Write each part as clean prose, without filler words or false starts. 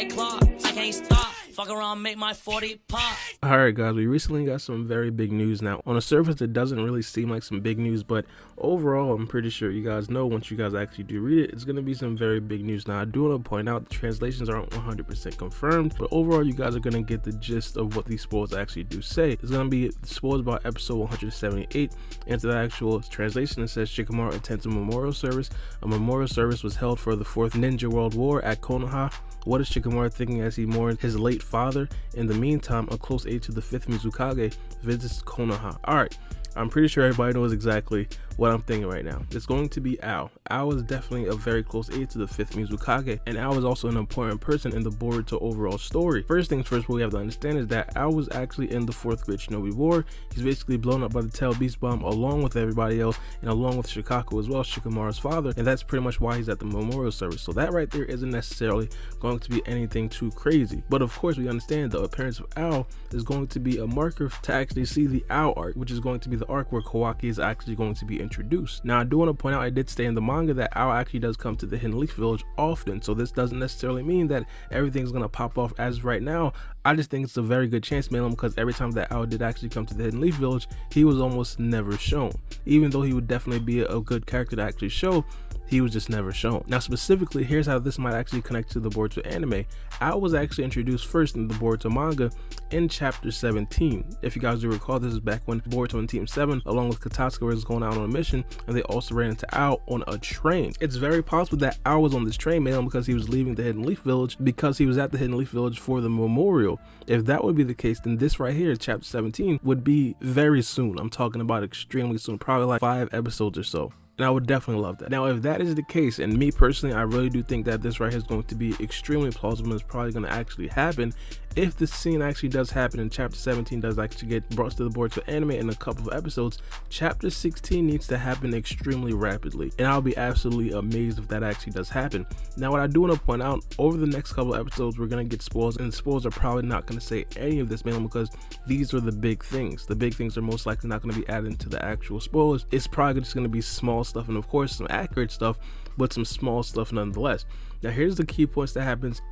white claw. I can't stop. Fuck around, make my 40 pop. Alright guys, we recently got some very big news. Now, on the surface it doesn't really seem like some big news, but overall I'm pretty sure you guys know, once you guys actually do read it, it's going to be some very big news. Now, I do want to point out the translations aren't 100% confirmed, but overall you guys are going to get the gist of what these spoilers actually do say. It's going to be spoilers about episode 178. Into the actual translation, it says Shikamaru attends a memorial service. A memorial service was held for the 4th Ninja World War at Konaha. What is Shikamaru thinking as he mourns his late father? In the meantime, a close aide to the 5th Mizukage visits Konoha. Alright, I'm pretty sure everybody knows exactly what I'm thinking right now. It's going to be Ao. Ao is definitely a very close aide to the 5th Mizukage, and Ao is also an important person in the Boruto overall story. First things first, what we have to understand is that Ao was actually in the 4th Great Shinobi War. He's basically blown up by the Tail Beast Bomb along with everybody else, and along with Shikaku as well, Shikamaru's father, and that's pretty much why he's at the memorial service. So that right there isn't necessarily going to be anything too crazy. But of course we understand the appearance of Ao is going to be a marker to actually see the Ao arc, which is going to be the arc where Kawaki is actually going to be introduced. Now, I do want to point out, I did stay in the manga that Ao actually does come to the Hidden Leaf Village often, so this doesn't necessarily mean that everything's going to pop off as right now. I just think it's a very good chance, mainly because every time that Ao did actually come to the Hidden Leaf Village, he was almost never shown. Even though he would definitely be a good character to actually show, he was just never shown. Now specifically, here's how this might actually connect to the Boruto anime. Ao was actually introduced first in the Boruto manga in chapter 17. If you guys do recall, this is back when Boruto and Team 7 along with Katsuki was going out on a mission, and they also ran into Ao on a train. It's very possible that Ao was on this train mainly because he was leaving the Hidden Leaf Village, because he was at the Hidden Leaf Village for the memorial. If that would be the case, then this right here, chapter 17, would be very soon. I'm talking about extremely soon, probably like 5 episodes or so. And I would definitely love that. Now, if that is the case, and me personally, I really do think that this right here is going to be extremely plausible and it's probably going to actually happen. If the scene actually does happen and chapter 17 does actually get brought to the Boruto anime in a couple of episodes, chapter 16 needs to happen extremely rapidly, and I'll be absolutely amazed if that actually does happen. Now, what I do want to point out, over the next couple of episodes we're going to get spoilers, and the spoilers are probably not going to say any of this mainly because these are the big things. The big things are most likely not going to be added into the actual spoilers. It's probably just going to be small stuff, and of course some accurate stuff, but some small stuff nonetheless. Now, here's the key points that happens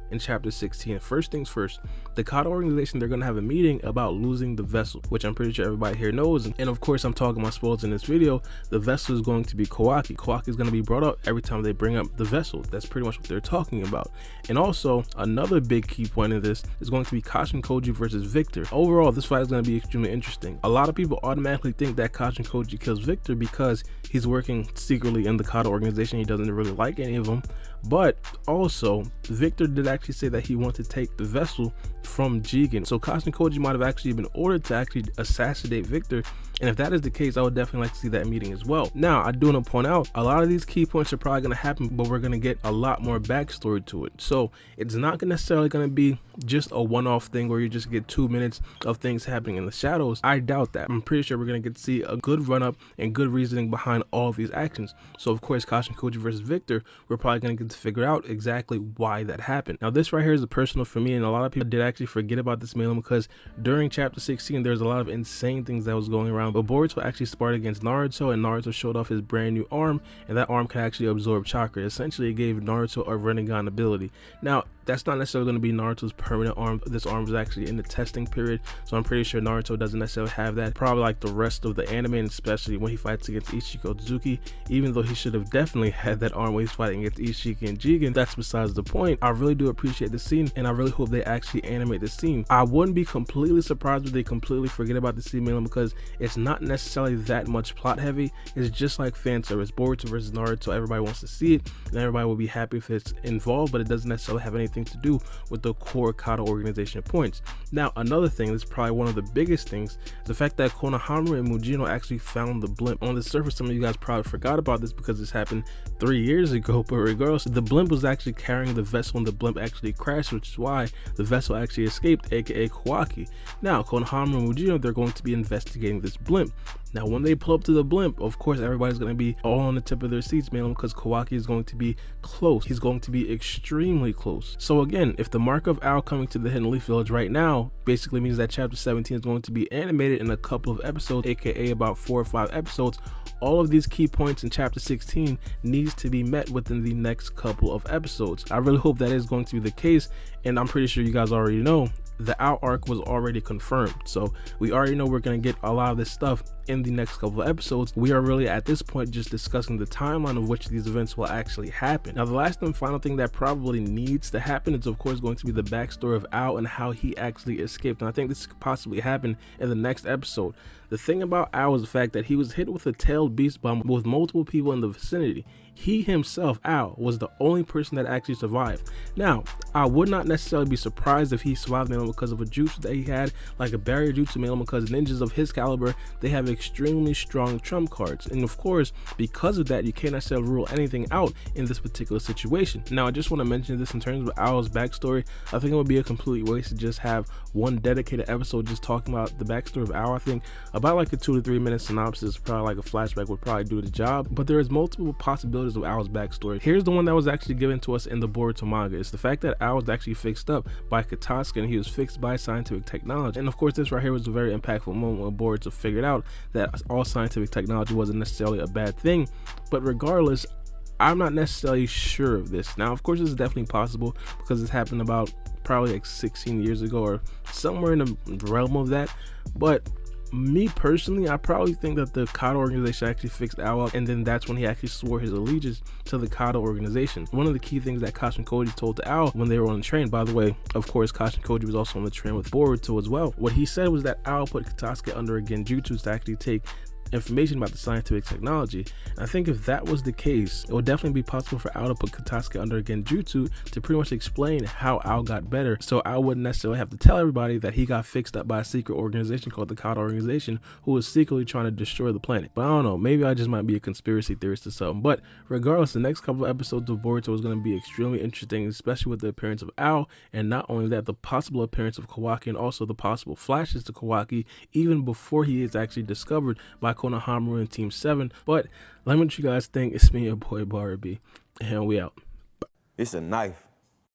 in chapter 16. First things first, the Kata organization, they're going to have a meeting about losing the vessel, which I'm pretty sure everybody here knows, and of course I'm talking about spoilers in this video. The vessel is going to be Kawaki. Kawaki is going to be brought up every time they bring up the vessel. That's pretty much what they're talking about. And also another big key point of this is going to be Kashin Koji versus Victor. Overall, this fight is going to be extremely interesting. A lot of people automatically think that Kashin Koji kills Victor because he's working secretly in the Kata organization. He doesn't really like any of them, but also Victor did actually say that he wanted to take the vessel from Jigen. So Kashin Koji might have actually been ordered to actually assassinate Victor, and if that is the case, I would definitely like to see that meeting as well. Now, I do want to point out, a lot of these key points are probably going to happen, but we're going to get a lot more backstory to it. So it's not necessarily going to be just a one-off thing where you just get 2 minutes of things happening in the shadows. I doubt that. I'm pretty sure we're going to get to see a good run-up and good reasoning behind all of these actions. So of course, Kashin Koji versus Victor, we're probably going to get to figure out exactly why that happened. Now, this right here is a personal for me, and a lot of people did actually forget about this mainly because during chapter 16 there's a lot of insane things that was going around. But Boruto actually sparred against Naruto, and Naruto showed off his brand new arm, and that arm can actually absorb chakra. Essentially, it gave Naruto a Rinnegan ability. Now, that's not necessarily going to be Naruto's permanent arm. This arm is actually in the testing period, so I'm pretty sure Naruto doesn't necessarily have that. Probably like the rest of the anime, and especially when he fights against Ichiko Tsuki, even though he should have definitely had that arm when he's fighting against Ishiki and Jigen. That's besides the point. I really do appreciate the scene, and I really hope they actually animate the scene. I wouldn't be completely surprised if they completely forget about the scene mainly because it's not necessarily that much plot heavy. It's just like fan service. Boruto versus Naruto, everybody wants to see it, and everybody will be happy if it's involved, but it doesn't necessarily have anything to do with the core Kata organization points. Now, another thing, this is probably one of the biggest things, the fact that Konohamaru and Mujino actually found the blimp. On the surface, some of you guys probably forgot about this because this happened 3 years ago, but regardless, the blimp was actually carrying the vessel and the blimp actually crashed, which is why the vessel actually escaped, aka Kawaki. Now, Konohamaru and Mujino, they're going to be investigating this blimp. Now, when they pull up to the blimp, of course, everybody's going to be all on the tip of their seats, man, because Kawaki is going to be close. He's going to be extremely close. So again, if the mark of Ao coming to the Hidden Leaf Village right now basically means that chapter 17 is going to be animated in a couple of episodes, aka about 4 or 5 episodes, all of these key points in chapter 16 needs to be met within the next couple of episodes. I really hope that is going to be the case, and I'm pretty sure you guys already know the Ao arc was already confirmed, so we already know we're going to get a lot of this stuff in the next couple of episodes. We are really at this point just discussing the timeline of which these events will actually happen. Now, the last and final thing that probably needs to happen is of course going to be the backstory of Ao and how he actually escaped, and I think this could possibly happen in the next episode. The thing about Ao is the fact that he was hit with a tailed beast bomb with multiple people in the vicinity. He himself, Ao, was the only person that actually survived. Now, I would not necessarily be surprised if he survived mainly because of a jutsu that he had, like a barrier jutsu, mainly because ninjas of his caliber, they have extremely strong trump cards. And of course, because of that, you can't necessarily rule anything out in this particular situation. Now, I just want to mention this in terms of Ao's backstory. I think it would be a complete waste to just have one dedicated episode just talking about the backstory of Ao. I think about like a 2 to 3 minute synopsis, probably like a flashback, would probably do the job. But there is multiple possibilities of Ao's backstory. Here's the one that was actually given to us in the Boruto manga. It's the fact that Ao was actually fixed up by Katasuki, and he was fixed by scientific technology. And of course, this right here was a very impactful moment when Boruto figured out that all scientific technology wasn't necessarily a bad thing. But regardless, I'm not necessarily sure of this. Now, of course, this is definitely possible because this happened about probably like 16 years ago or somewhere in the realm of that. But me personally, I probably think that the Kado organization actually fixed Ao up, and then that's when he actually swore his allegiance to the Kado organization. One of the key things that Kashin Koji told to Ao when they were on the train, by the way, of course, Kashin Koji was also on the train with Boruto as well. What he said was that Ao put Katasuki under a genjutsu to actually take information about the scientific technology. And I think if that was the case, it would definitely be possible for Ao to put Katasuki under a genjutsu to pretty much explain how Ao got better, so Ao wouldn't necessarily have to tell everybody that he got fixed up by a secret organization called the Kado organization who was secretly trying to destroy the planet. But I don't know, maybe I just might be a conspiracy theorist or something. But regardless, the next couple of episodes of Boruto is going to be extremely interesting, especially with the appearance of Ao, and not only that, the possible appearance of Kawaki and also the possible flashes to Kawaki even before he is actually discovered by Konaha and Team 7. But let me know what you guys think. It's me, your boy Baara, and we out. It's a knife.